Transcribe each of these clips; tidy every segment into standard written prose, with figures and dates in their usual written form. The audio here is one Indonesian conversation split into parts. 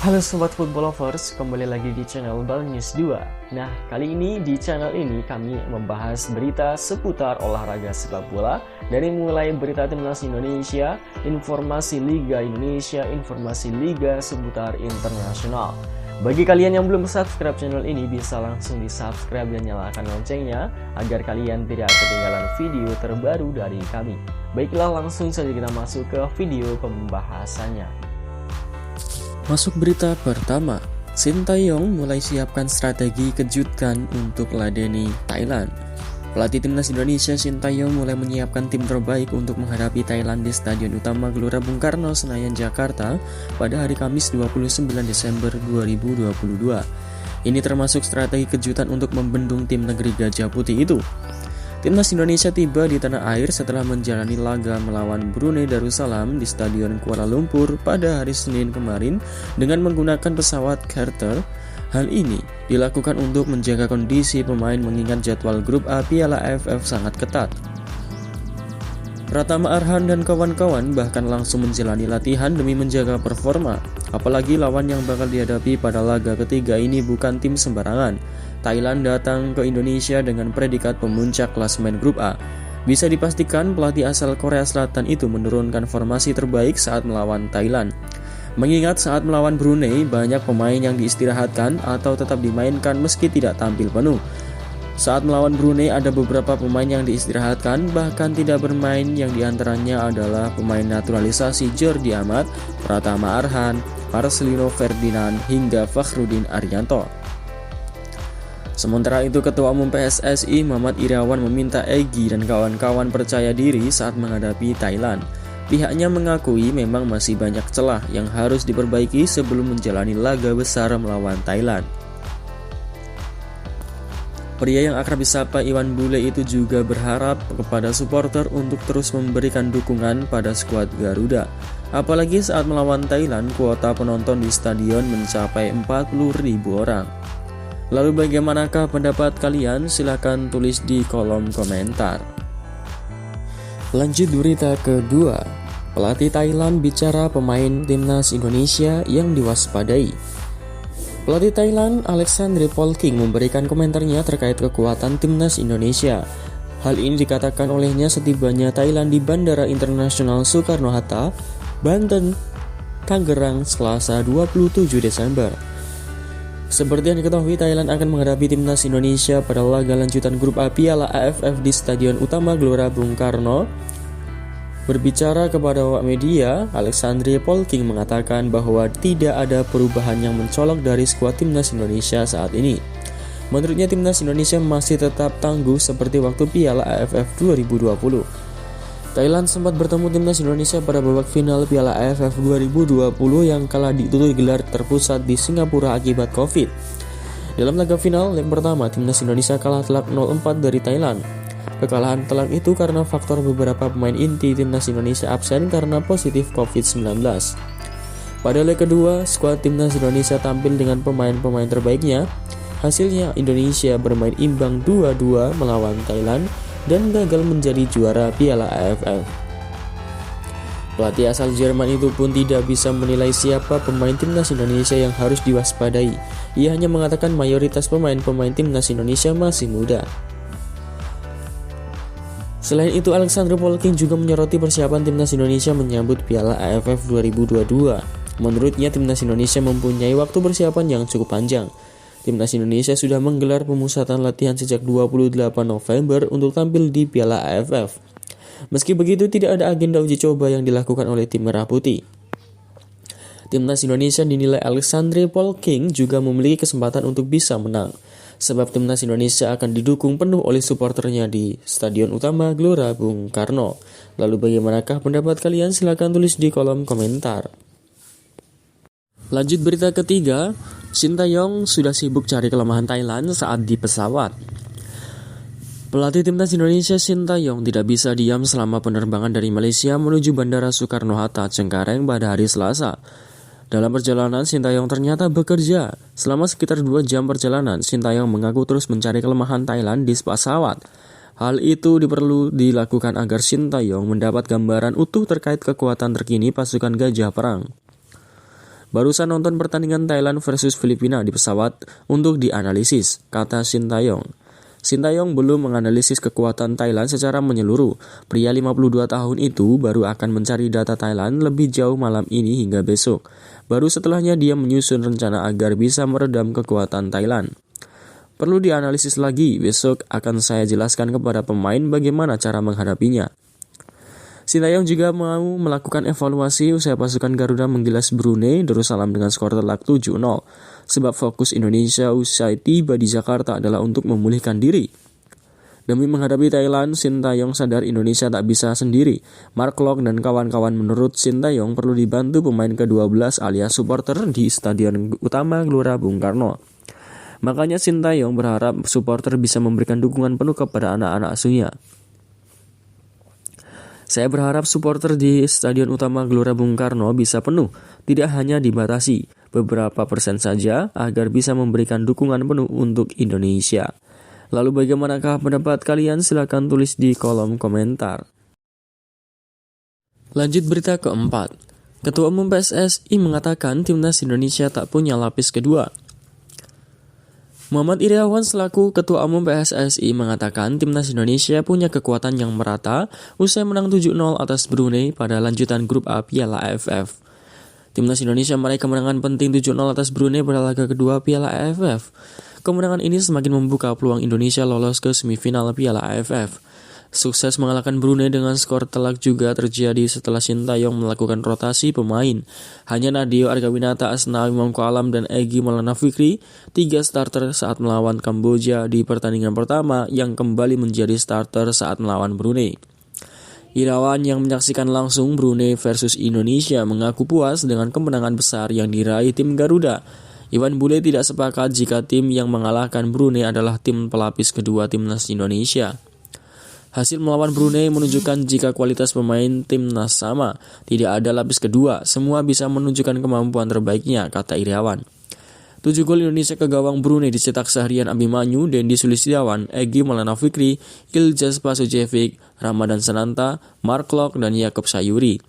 Halo Sobat Football Lovers, kembali lagi di channel Bal News 2. Nah, kali ini di channel ini kami membahas berita seputar olahraga sepak bola. Dari mulai berita timnas Indonesia, informasi Liga Indonesia, informasi Liga seputar internasional. Bagi kalian yang belum subscribe channel ini, bisa langsung di subscribe dan nyalakan loncengnya agar kalian tidak ketinggalan video terbaru dari kami. Baiklah, langsung saja kita masuk ke video pembahasannya. Masuk berita pertama, Sintayong mulai siapkan strategi kejutan untuk ladeni Thailand. Pelatih timnas Indonesia Sintayong mulai menyiapkan tim terbaik untuk menghadapi Thailand di Stadion Utama Gelora Bung Karno, Senayan, Jakarta pada hari Kamis 29 Desember 2022. Ini termasuk strategi kejutan untuk membendung tim negeri Gajah Putih itu. Timnas Indonesia tiba di tanah air setelah menjalani laga melawan Brunei Darussalam di Stadion Kuala Lumpur pada hari Senin kemarin dengan menggunakan pesawat charter. Hal ini dilakukan untuk menjaga kondisi pemain mengingat jadwal grup A Piala AFF sangat ketat. Pratama Arhan dan kawan-kawan bahkan langsung menjalani latihan demi menjaga performa. Apalagi lawan yang bakal dihadapi pada laga ketiga ini bukan tim sembarangan. Thailand datang ke Indonesia dengan predikat pemuncak klasemen grup A. Bisa dipastikan pelatih asal Korea Selatan itu menurunkan formasi terbaik saat melawan Thailand. Mengingat saat melawan Brunei, banyak pemain yang diistirahatkan atau tetap dimainkan meski tidak tampil penuh. Saat melawan Brunei ada beberapa pemain yang diistirahatkan, bahkan tidak bermain, yang diantaranya adalah pemain naturalisasi Jordi Amat, Pratama Arhan, Marcelino Ferdinand, hingga Fakhruddin Arianto. Sementara itu, Ketua Umum PSSI Muhammad Irawan meminta Egy dan kawan-kawan percaya diri saat menghadapi Thailand. Pihaknya mengakui memang masih banyak celah yang harus diperbaiki sebelum menjalani laga besar melawan Thailand. Pria yang akrab disapa Iwan Bule itu juga berharap kepada supporter untuk terus memberikan dukungan pada skuad Garuda. Apalagi saat melawan Thailand, kuota penonton di stadion mencapai 40.000 orang. Lalu bagaimanakah pendapat kalian? Silahkan tulis di kolom komentar. Lanjut berita kedua, pelatih Thailand bicara pemain timnas Indonesia yang diwaspadai. Pelatih Thailand Alexandre Polking memberikan komentarnya terkait kekuatan timnas Indonesia. Hal ini dikatakan olehnya setibanya Thailand di Bandara Internasional Soekarno-Hatta, Banten, Tangerang, Selasa 27 Desember. Seperti yang diketahui, Thailand akan menghadapi timnas Indonesia pada laga lanjutan grup A Piala AFF di Stadion Utama Gelora Bung Karno. Berbicara kepada awak media, Alexandre Polking mengatakan bahwa tidak ada perubahan yang mencolok dari skuad timnas Indonesia saat ini. Menurutnya, timnas Indonesia masih tetap tangguh seperti waktu Piala AFF 2020. Thailand sempat bertemu timnas Indonesia pada babak final Piala AFF 2020 yang kalah ditutup gelar terpusat di Singapura akibat Covid. Dalam laga final leg pertama, timnas Indonesia kalah telak 0-4 dari Thailand. Kekalahan telak itu karena faktor beberapa pemain inti timnas Indonesia absen karena positif Covid-19. Pada leg kedua, skuad timnas Indonesia tampil dengan pemain-pemain terbaiknya. Hasilnya, Indonesia bermain imbang 2-2 melawan Thailand dan gagal menjadi juara Piala AFF. Pelatih asal Jerman itu pun tidak bisa menilai siapa pemain timnas Indonesia yang harus diwaspadai. Ia hanya mengatakan mayoritas pemain-pemain timnas Indonesia masih muda. Selain itu, Alexandre Polking juga menyoroti persiapan timnas Indonesia menyambut Piala AFF 2022. Menurutnya, timnas Indonesia mempunyai waktu persiapan yang cukup panjang. Timnas Indonesia sudah menggelar pemusatan latihan sejak 28 November untuk tampil di Piala AFF. Meski begitu, tidak ada agenda uji coba yang dilakukan oleh tim Merah Putih. Timnas Indonesia dinilai Alexandre Polking juga memiliki kesempatan untuk bisa menang, sebab timnas Indonesia akan didukung penuh oleh supporternya di Stadion Utama Gelora Bung Karno. Lalu bagaimanakah pendapat kalian? Silahkan tulis di kolom komentar. Lanjut berita ketiga, Sintayong sudah sibuk cari kelemahan Thailand saat di pesawat. Pelatih timnas Indonesia Sintayong tidak bisa diam selama penerbangan dari Malaysia menuju Bandara Soekarno-Hatta, Cengkareng pada hari Selasa. Dalam perjalanan, Sintayong ternyata bekerja. Selama sekitar 2 jam perjalanan, Sintayong mengaku terus mencari kelemahan Thailand di pesawat. Hal itu perlu dilakukan agar Sintayong mendapat gambaran utuh terkait kekuatan terkini pasukan Gajah Perang. Barusan nonton pertandingan Thailand versus Filipina di pesawat untuk dianalisis, kata Sintayong. Sintayong belum menganalisis kekuatan Thailand secara menyeluruh. Pria 52 tahun itu baru akan mencari data Thailand lebih jauh malam ini hingga besok. Baru setelahnya dia menyusun rencana agar bisa meredam kekuatan Thailand. Perlu dianalisis lagi, besok akan saya jelaskan kepada pemain bagaimana cara menghadapinya. Sintayong juga mau melakukan evaluasi usai pasukan Garuda menggilas Brunei Darussalam dengan skor telak 7-0. Sebab fokus Indonesia usai tiba di Jakarta adalah untuk memulihkan diri. Demi menghadapi Thailand, Sintayong sadar Indonesia tak bisa sendiri. Mark Locke dan kawan-kawan menurut Sintayong perlu dibantu pemain ke-12 alias supporter di Stadion Utama Gelora Bung Karno. Makanya Sintayong berharap supporter bisa memberikan dukungan penuh kepada anak-anak asuhnya. Saya berharap supporter di Stadion Utama Gelora Bung Karno bisa penuh, tidak hanya dibatasi beberapa persen saja agar bisa memberikan dukungan penuh untuk Indonesia. Lalu bagaimanakah pendapat kalian? Silakan tulis di kolom komentar. Lanjut berita keempat. Ketua Umum PSSI mengatakan timnas Indonesia tak punya lapis kedua. Muhammad Iryawan selaku Ketua Umum PSSI mengatakan timnas Indonesia punya kekuatan yang merata usai menang 7-0 atas Brunei pada lanjutan grup A Piala AFF. Timnas Indonesia meraih kemenangan penting 7-0 atas Brunei pada laga kedua Piala AFF. Kemenangan ini semakin membuka peluang Indonesia lolos ke semifinal Piala AFF. Sukses mengalahkan Brunei dengan skor telak juga terjadi setelah Sintayong melakukan rotasi pemain. Hanya Nadeo Argawinata, Asnawi Mangko Alam, dan Egy Maulana Fikri, 3 starter saat melawan Kamboja di pertandingan pertama yang kembali menjadi starter saat melawan Brunei. Irawan yang menyaksikan langsung Brunei versus Indonesia mengaku puas dengan kemenangan besar yang diraih tim Garuda. Iwan Bule tidak sepakat jika tim yang mengalahkan Brunei adalah tim pelapis kedua timnas Indonesia. Hasil melawan Brunei menunjukkan jika kualitas pemain timnas sama, tidak ada lapis kedua, semua bisa menunjukkan kemampuan terbaiknya, kata Irawan. 7 gol Indonesia ke gawang Brunei dicetak Sahrian Abimanyu, Dendi Sulistiawan, Egy Maulana Fikri, Iljaz Pasujevic, Ramadan Sananta, Mark Locke, dan Yakob Sayuri.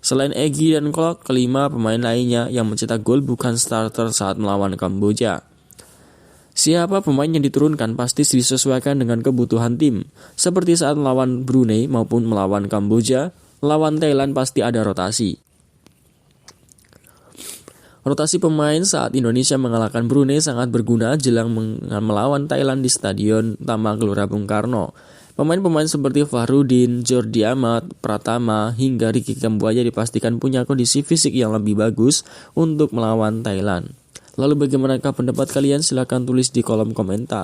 Selain Egy dan Locke, kelima pemain lainnya yang mencetak gol bukan starter saat melawan Kamboja. Siapa pemain yang diturunkan pasti disesuaikan dengan kebutuhan tim. Seperti saat melawan Brunei maupun melawan Kamboja, lawan Thailand pasti ada rotasi. Rotasi pemain saat Indonesia mengalahkan Brunei sangat berguna jelang melawan Thailand di Stadion Utama Gelora Bung Karno. Pemain-pemain seperti Fahrudin, Jordi Amat, Pratama, hingga Ricky Kambuaya dipastikan punya kondisi fisik yang lebih bagus untuk melawan Thailand. Lalu bagaimanakah pendapat kalian? Silakan tulis di kolom komentar.